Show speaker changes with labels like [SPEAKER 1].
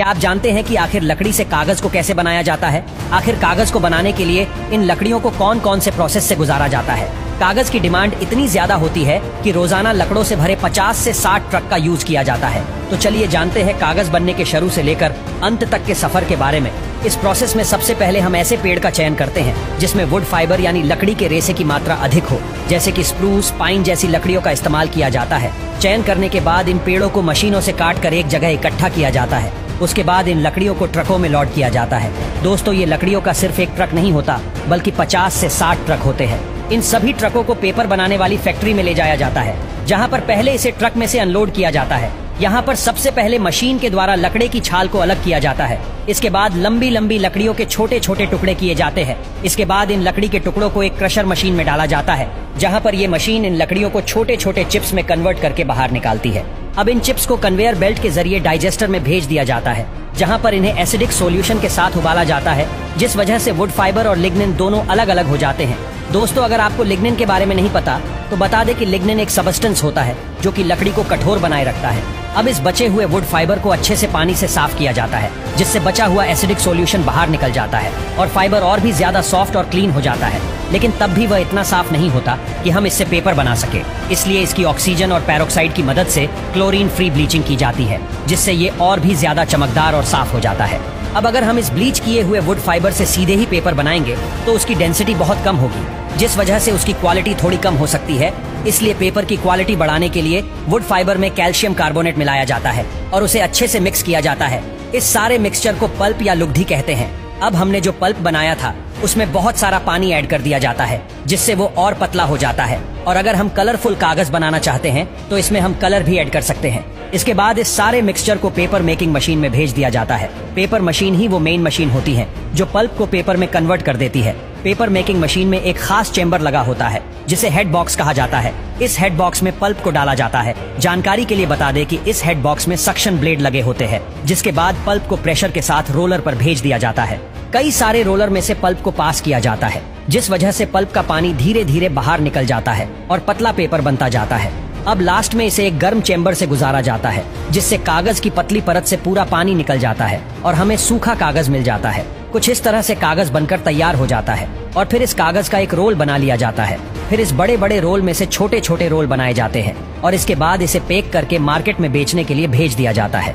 [SPEAKER 1] क्या आप जानते हैं कि आखिर लकड़ी से कागज को कैसे बनाया जाता है? आखिर कागज को बनाने के लिए इन लकड़ियों को कौन कौन से प्रोसेस से गुजारा जाता है? कागज की डिमांड इतनी ज्यादा होती है कि रोजाना लकड़ों से भरे 50 से 60 ट्रक का यूज किया जाता है। तो चलिए जानते हैं कागज बनने के शुरू से लेकर अंत तक के सफर के बारे में। इस प्रोसेस में सबसे पहले हम ऐसे पेड़ का चयन करते हैं जिसमें वुड फाइबर यानी लकड़ी के रेशे की मात्रा अधिक हो, जैसे कि स्प्रूस, पाइन जैसी लकड़ियों का इस्तेमाल किया जाता है। चयन करने के बाद इन पेड़ों को मशीनों से काट कर एक जगह इकट्ठा किया जाता है। उसके बाद इन लकड़ियों को ट्रकों में लोड किया जाता है। दोस्तों, ये लकड़ियों का सिर्फ एक ट्रक नहीं होता, बल्कि 50 से 60 ट्रक होते हैं। इन सभी ट्रकों को पेपर बनाने वाली फैक्ट्री में ले जाया जाता है, जहां पर पहले इसे ट्रक में से अनलोड किया जाता है। यहाँ पर सबसे पहले मशीन के द्वारा लकड़े की छाल को अलग किया जाता है। इसके बाद लंबी लंबी लकड़ियों के छोटे छोटे टुकड़े किए जाते हैं। इसके बाद इन लकड़ी के टुकड़ों को एक क्रशर मशीन में डाला जाता है, जहाँ पर ये मशीन इन लकड़ियों को छोटे छोटे चिप्स में कन्वर्ट करके बाहर निकालती है। अब इन चिप्स को कन्वेयर बेल्ट के जरिए डाइजेस्टर में भेज दिया जाता है, जहाँ पर इन्हें एसिडिक सॉल्यूशन के साथ उबाला जाता है, जिस वजह से वुड फाइबर और लिग्निन दोनों अलग अलग हो जाते हैं। दोस्तों, अगर आपको लिग्निन के बारे में नहीं पता तो बता दें कि लिग्निन एक सबस्टेंस होता है जो कि लकड़ी को कठोर बनाए रखता है। अब इस बचे हुए वुड फाइबर को अच्छे से पानी से साफ किया जाता है, जिससे बचा हुआ एसिडिक सॉल्यूशन बाहर निकल जाता है और फाइबर और भी ज्यादा सॉफ्ट और क्लीन हो जाता है। लेकिन तब भी वह इतना साफ नहीं होता कि हम इससे पेपर बना सके। इसलिए इसकी ऑक्सीजन और पेरोक्साइड की मदद से क्लोरीन फ्री ब्लीचिंग की जाती है, जिससे ये और भी ज्यादा चमकदार और साफ हो जाता है। अब अगर हम इस ब्लीच किए हुए वुड फाइबर से सीधे ही पेपर बनाएंगे तो उसकी डेंसिटी बहुत कम होगी, जिस वजह से उसकी क्वालिटी थोड़ी कम हो सकती है। इसलिए पेपर की क्वालिटी बढ़ाने के लिए वुड फाइबर में कैल्शियम कार्बोनेट मिलाया जाता है और उसे अच्छे से मिक्स किया जाता है। इस सारे मिक्सचर को पल्प या लुगदी कहते हैं। अब हमने जो पल्प बनाया था उसमें बहुत सारा पानी ऐड कर दिया जाता है, जिससे वो और पतला हो जाता है। और अगर हम कलरफुल कागज बनाना चाहते हैं तो इसमें हम कलर भी ऐड कर सकते हैं। इसके बाद इस सारे मिक्सचर को पेपर मेकिंग मशीन में भेज दिया जाता है। पेपर मशीन ही वो मेन मशीन होती है जो पल्प को पेपर में कन्वर्ट कर देती है। पेपर मेकिंग मशीन में एक खास चेंबर लगा होता है जिसे हेड बॉक्स कहा जाता है। इस हेड बॉक्स में पल्प को डाला जाता है। जानकारी के लिए बता दें कि इस हेड बॉक्स में सक्शन ब्लेड लगे होते हैं, जिसके बाद पल्प को प्रेशर के साथ रोलर पर भेज दिया जाता है। कई सारे रोलर में से पल्प को पास किया जाता है, जिस वजह से पल्प का पानी धीरे धीरे बाहर निकल जाता है और पतला पेपर बनता जाता है। अब लास्ट में इसे एक गर्म चेंबर से गुजारा जाता है, जिससे कागज की पतली परत से पूरा पानी निकल जाता है और हमें सूखा कागज मिल जाता है। कुछ इस तरह से कागज बनकर तैयार हो जाता है और फिर इस कागज का एक रोल बना लिया जाता है। फिर इस बड़े बड़े रोल में से छोटे छोटे रोल बनाए जाते हैं और इसके बाद इसे पैक करके मार्केट में बेचने के लिए भेज दिया जाता है।